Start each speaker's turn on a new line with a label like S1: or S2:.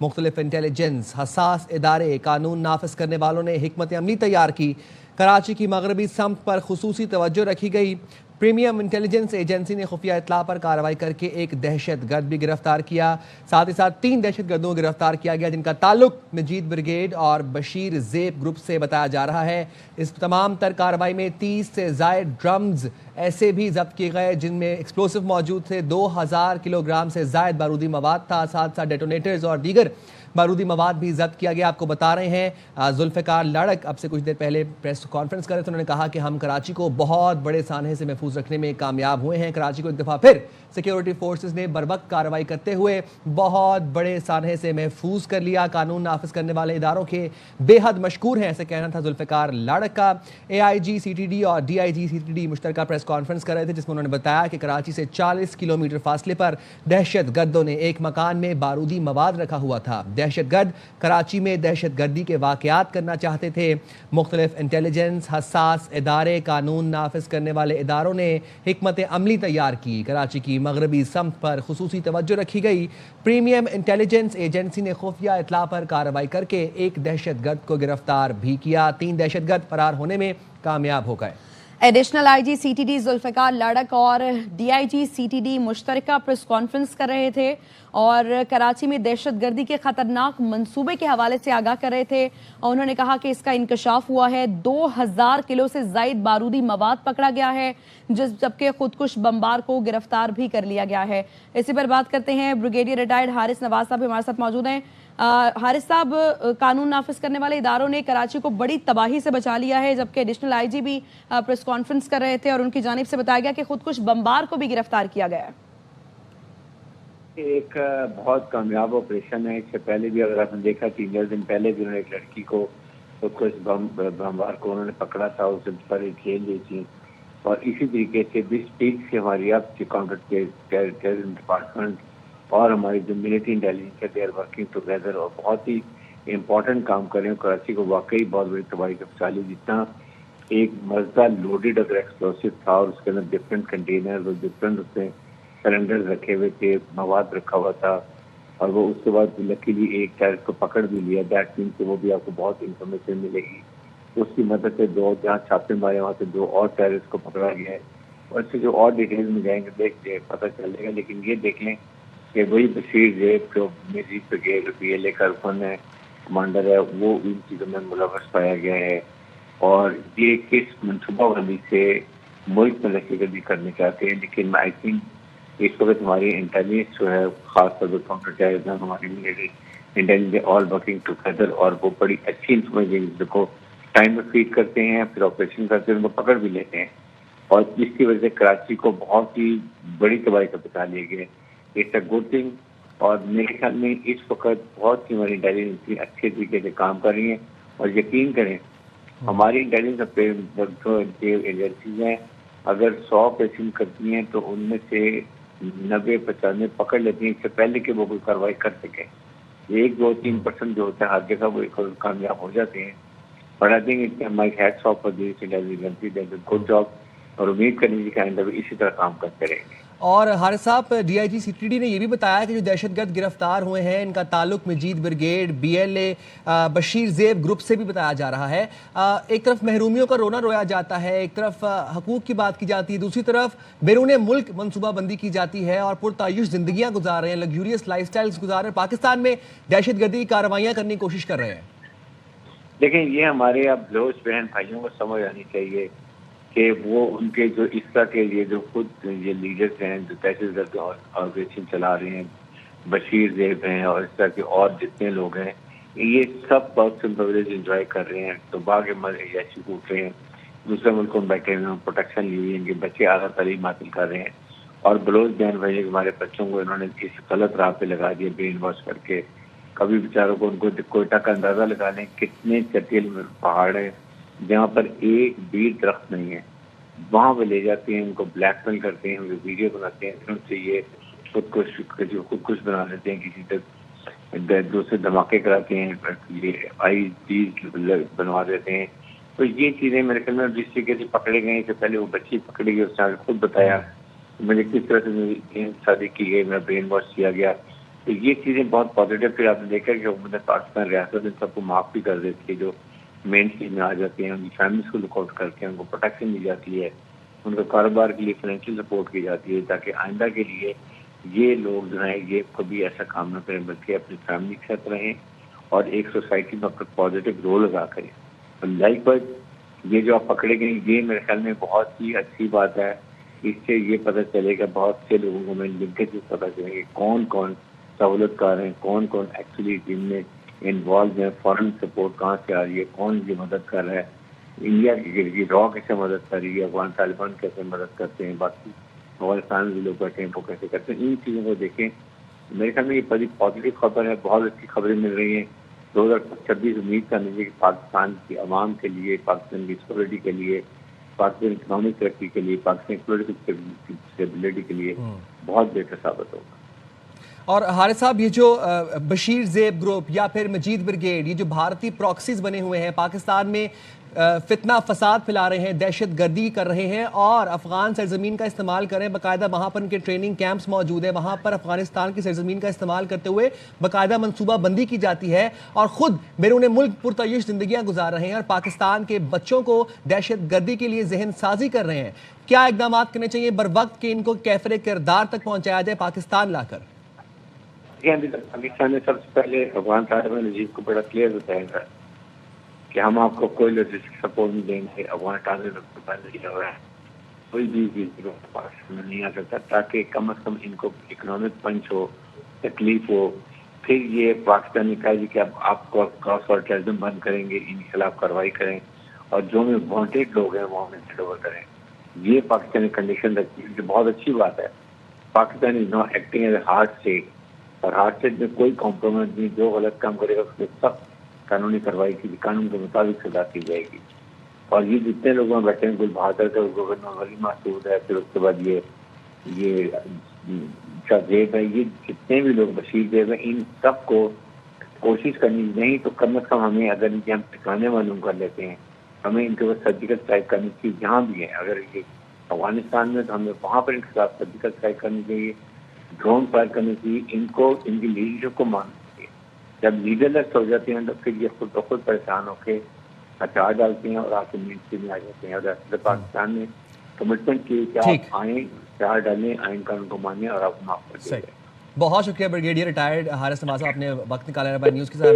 S1: مختلف انٹیلیجنس حساس ادارے قانون نافذ کرنے والوں نے حکمت عملی تیار کی۔ کراچی کی مغربی سمت پر خصوصی توجہ رکھی گئی۔ پریمیم انٹیلیجنس ایجنسی نے خفیہ اطلاع پر کارروائی کر کے ایک دہشت گرد بھی گرفتار کیا۔ ساتھ ہی ساتھ 3 دہشت گردوں کو گرفتار کیا گیا جن کا تعلق مجید بریگیڈ اور بشیر زیب گروپ سے بتایا جا رہا ہے۔ اس تمام تر کارروائی میں 30 سے زائد ڈرمز ایسے بھی ضبط کیے گئے جن میں ایکسپلوسو موجود تھے۔ 2000 کلو گرام سے زائد بارودی مواد تھا، ساتھ ساتھ ڈیٹونیٹرز اور دیگر بارودی مواد بھی ضبط کیا گیا۔ آپ کو بتا رہے ہیں ذوالفقار لاڑک اب سے کچھ دیر پہلے پریس کانفرنس کر رہے تھے، انہوں نے کہا کہ ہم کراچی کو بہت بڑے سانحے سے محفوظ رکھنے میں کامیاب ہوئے ہیں۔ کراچی کو ایک دفعہ پھر سیکیورٹی فورسز نے بروقت کارروائی کرتے ہوئے بہت بڑے سانحے سے محفوظ کر لیا۔ قانون نافذ کرنے والے اداروں کے بے حد مشکور ہیں، ایسے کہنا تھا ذوالفقار لاڑک کا۔ A I G C T D اور D I G C T D مشترکہ پریس کانفرنس کر رہے تھے جس میں انہوں نے بتایا کہ کراچی سے 40 کلومیٹر فاصلے پر دہشت گردوں نے ایک مکان میں بارودی مواد رکھا ہوا تھا۔ دہشت گرد کراچی میں دہشت گردی کے واقعات کرنا چاہتے تھے۔ مختلف انٹیلیجنس حساس ادارے قانون نافذ کرنے والے اداروں نے حکمت عملی تیار کی۔ کراچی کی مغربی سمت پر خصوصی توجہ رکھی گئی۔ پریمیم انٹیلیجنس ایجنسی نے خفیہ اطلاع پر کارروائی کر کے ایک دہشت گرد کو گرفتار بھی کیا۔ 3 دہشت گرد فرار ہونے میں کامیاب ہو گئے۔
S2: Additional I G C T D Zulfiqar Larak اور D I G C T D مشترکہ پریس کانفرنس کر رہے تھے اور کراچی میں دہشت گردی کے خطرناک منصوبے کے حوالے سے آگاہ کر رہے تھے اور انہوں نے کہا کہ اس کا انکشاف ہوا ہے۔ 2000 کلو سے زائد بارودی مواد پکڑا گیا ہے جبکہ خودکش بمبار کو گرفتار بھی کر لیا گیا ہے۔ اسی پر بات کرتے ہیں، بریگیڈیئر ریٹائرڈ حارث نواز صاحب ہمارے ساتھ موجود ہیں۔ حارث صاحب، قانون نافذ کرنے والے اداروں نے کراچی کو بڑی تباہی سے بچا لیا ہے جبکہ ایڈیشنل آئی جی بھی پریس کانفرنس کر رہے تھے اور ان کی جانب سے بتایا گیا کہ خودکش بمبار کو بھی گرفتار کیا گیا ہے۔
S3: ایک بہت کامیاب آپریشن ہے۔ اس سے پہلے بھی اگر آپ نے دیکھا 3 دن پہلے بھی انہوں نے ایک لڑکی کو خودکش بمبار کو انہوں نے پکڑا تھا، اسے پر جیل دی تھی اور اسی طریقے سے 20 پیک سے ہماری اب کاؤنٹر ٹیررزم ڈپارٹمنٹ اور ہماری جو ملٹری انٹیلیجنس ہے دے آر ورکنگ ٹوگیدر اور بہت ہی امپورٹنٹ کام کر رہے ہیں۔ کراچی کو واقعی بہت بڑی تباہی کا بچا لی۔ جتنا ایک مزدہ لوڈیڈ اگر ایکسپلوسو تھا اور اس کے اندر ڈفرینٹ کنٹینر اور ڈفرینٹ اس میں سلنڈر رکھے ہوئے تھے، مواد رکھا ہوا تھا اور وہ اس کے بعد لکیلی ایک ٹیررسٹ کو پکڑ بھی لیا۔ دیٹ مینس کہ وہ بھی آپ کو بہت انفارمیشن ملے گی۔ اس کی مدد سے 2 جہاں چھاپے مارے وہاں سے 2 اور ٹیررسٹ کو پکڑا گیا ہے اور اس سے جو اور ڈیٹیل میں جائیں گے دیکھ پتہ چلے گا۔ لیکن یہ دیکھ لیں کہ وہی بشیر زیب جو مجید بریگیڈ پی ایل اے کا رکن ہے، کمانڈر ہے، وہ ان چیزوں میں ملوث پایا گیا ہے اور یہ کس منصوبہ بندی سے ملک میں دہشت گردی کرنے چاہتے ہیں۔ لیکن آئی تھنک اس وقت ہماری انٹیلیجنس جو ہے خاص طور پر کاؤنٹر ٹیررزم ہماری military intelligence all working together اور وہ بڑی اچھی انفارمیشن کو ٹائم میں فیڈ کرتے ہیں، پھر آپریشن کرتے ہیں، ان کو پکڑ بھی لیتے ہیں اور جس کی وجہ سے کراچی کو بہت ہی بڑی تباہی کا بچا لیا گیا۔ اٹس اے گڈ تھنگ اور میرے خیال میں اس وقت بہت سی ہماری انٹیلیجنس اچھے طریقے سے کام کر رہی ہیں اور یقین کریں ہماری انٹیلیجنس جو ایجنسیز ہیں اگر 100 آپریشن کرتی ہیں تو ان میں سے 90-95 پکڑ لیتی ہیں اس سے پہلے کہ وہ کوئی کارروائی کر سکیں۔ 1-2-3% جو ہوتا ہے ہر جگہ وہ کامیاب ہو جاتے ہیں۔ اور I think my hats off for this intelligence that is good job اور امید کریں کہ آئندہ بھی اسی طرح کام کرتے رہیں گے۔
S1: اور Haris sahab, D I G C T D نے یہ بھی بتایا کہ جو دہشت گرد گرفتار ہوئے ہیں ان کا تعلق Majeed brigade, B L A, Bashir Zeb group سے بھی بتایا جا رہا ہے۔ ایک طرف محرومیوں کا رونا رویا جاتا ہے، ایک طرف حقوق کی بات کی جاتی ہے، دوسری طرف بیرون ملک منصوبہ بندی کی جاتی ہے اور پرتعیش زندگیاں گزار رہے ہیں، لگزوریس لائف سٹائلز گزار رہے ہیں، پاکستان میں دہشت گردی کی کارروائیاں کرنے کی کوشش کر رہے ہیں۔
S3: دیکھیں یہ ہمارے اب بلوچ بہن بھائیوں کو سمجھ آنی چاہیے کہ وہ ان کے جو اس طرح کے لیے جو خود یہ لیڈرز ہیں جو دہشت گرد آرگنائزیشن چلا رہے ہیں، بشیر زیب ہیں اور اس طرح کے اور جتنے لوگ ہیں، یہ سب بہت پرولیج انجوائے کر رہے ہیں، تو باغ عیاشی کوٹ رہے ہیں، دوسرے ملکوں میں بیٹھے ہوئے ہیں، پروٹیکشن لی ہوئی ہے، ان کے بچے اعلیٰ تعلیم حاصل کر رہے ہیں اور بلوچ بہن بھائی ہمارے بچوں کو انہوں نے اس غلط راہ پہ لگا دیا برین واش کر کے۔ کبھی بیچاروں کو ان کو کوئٹہ کا اندازہ لگا لیں کتنے چٹیل پہاڑ ہیں جہاں پر ایک بھی درخت نہیں ہے، وہاں پہ لے جاتے ہیں، ان کو بلیک میل کرتے ہیں، ان کو ویڈیو بناتے ہیں، ان سے یہ خودکش بنا لیتے ہیں، کسی تک دوسرے دھماکے کراتے ہیں، یہ آئی چیز بنوا دیتے ہیں۔ تو یہ چیزیں میرے خیال میں جس طریقے سے پکڑے گئے اس سے پہلے وہ بچی پکڑی گئی، اس نے خود بتایا مجھے کس طرح سے شادی کی گئی، میرا برین واش کیا گیا، تو یہ چیزیں بہت پازیٹیو. پھر آپ نے دیکھا کہ حکومت پاکستان ریاست ان سب کو معاف بھی کر دیتی ہے جو مین اسٹریم میں آ جاتے ہیں, ان کی فیملیز کو لک آؤٹ کر کے ان کو پروٹیکشن دی جاتی ہے, ان کو کاروبار کے لیے فائنینشیل سپورٹ کی جاتی ہے تاکہ آئندہ کے لیے یہ لوگ جو ہیں یہ کبھی ایسا کام نہ کریں بلکہ اپنی فیملی کے ساتھ رہیں اور ایک سوسائٹی میں اپنا پازیٹیو رول ادا کریں. لائک وائز یہ جو آپ پکڑے گئے یہ میرے خیال میں بہت ہی اچھی بات ہے. اس سے یہ پتہ چلے گا بہت سے لوگوں کو میں لنکیج پتہ چلے گا کون کون سہولت کار ہیں, کون کون ایکچولی جن میں انوالو ہیں, فارن سپورٹ کہاں سے آ رہی ہے, کون یہ مدد کر رہا ہے, انڈیا کی را کیسے مدد کر رہی ہے, افغان طالبان کیسے مدد کرتے ہیں, باقی افغانستان میں لوگ بیٹھے ہیں وہ کیسے کرتے ہیں. ان چیزوں کو دیکھیں. میرے خیال میں یہ بڑی پازیٹیو خبر ہے, بہت اچھی خبریں مل رہی ہیں. 2026 امید کرنے کی کہ پاکستان کی عوام کے لیے, پاکستان کی سیکورٹی کے لیے, پاکستان اکنامک ترقی کے لیے, پاکستان پولیٹیکل اسٹیبلٹی کے لیے بہت بہتر ثابت ہوگا.
S1: اور حارث صاحب یہ جو بشیر زیب گروپ یا پھر مجید بریگیڈ, یہ جو بھارتی پراکسیز بنے ہوئے ہیں پاکستان میں فتنہ فساد پھیلا رہے ہیں, دہشت گردی کر رہے ہیں اور افغان سرزمین کا استعمال کر رہے ہیں, باقاعدہ وہاں پر ان کے ٹریننگ کیمپس موجود ہیں, وہاں پر افغانستان کی سرزمین کا استعمال کرتے ہوئے باقاعدہ منصوبہ بندی کی جاتی ہے اور خود بیرون ملک پرتعیش زندگیاں گزار رہے ہیں اور پاکستان کے بچوں کو دہشت گردی کے لیے ذہن سازی کر رہے ہیں. کیا اقدامات کرنے چاہیے بر وقت کہ ان کو کیفر کردار تک پہنچایا جائے پاکستان لا کر؟
S3: پاکستان نے سب سے پہلے افغان طالبان نجیب کو بڑا کلیئر بتایا تھا کہ ہم آپ کو کوئی لاجسٹک سپورٹ نہیں دیں گے. افغان طالبان کو پہلے کیا ہوا ہے کوئی بھی پاکستان میں نہیں آ سکتا تاکہ کم از کم ان کو اکنامک پنچ ہو, تکلیف ہو. پھر یہ پاکستان نے کہا جی کہ اب آپ کو کراس اور ٹیررزم بند کریں گے, ان کے خلاف کارروائی کریں اور جو میں وانٹیڈ لوگ ہیں وہ ہمیں ہینڈ اوور کریں. یہ پاکستانی کنڈیشن رکھی ہے جو بہت اچھی بات ہے. Pakistan is not acting as a hard state, اور ہارڈ اسٹیٹ میں کوئی کمپرومائز نہیں. جو غلط کام کرے گا اس پہ سخت قانونی کارروائی کی, قانون کے مطابق سزا کی جائے گی. اور یہ جتنے لوگوں میں بیٹھے ہیں, گل بہادر کا گورنر ولی مسعود ہے, پھر اس کے بعد یہ شاہ زیب ہے, یہ جتنے بھی لوگ بشیر زیب ہیں, ان سب کو کوشش کرنی نہیں تو کم از کم ہمیں اگر ان کے ہم ٹھکانے معلوم کر لیتے ہیں, ہمیں ان کے اوپر سرجیکل اسٹرائک کرنی چاہیے جہاں بھی ہے. اگر یہ افغانستان میں تو ہمیں وہاں پر ان کے خلاف سرجیکل اسٹرائک کرنی چاہیے, ڈرون فائر کرنی چاہیے. ان کو ان کی لیڈرشپ کو ماننا چاہیے. جب لیڈر لیس ہو جاتے ہیں تو پھر یہ خود بخود پریشان ہو کے ہتھیار ڈالتے ہیں اور آپ کے مین اسٹریم میں آ جاتے ہیں. اور ریاست پاکستان نے کمٹمنٹ کی کہ آپ آئیں, ہتھیار ڈالیں, آئین قانون کو مانیں اور آپ معاف کر دیں.
S1: بہت شکریہ بریگیڈیئر ریٹائرڈ حارث نواز صاحب, آپ نے وقت نکالا ہے نیوز کے ساتھ.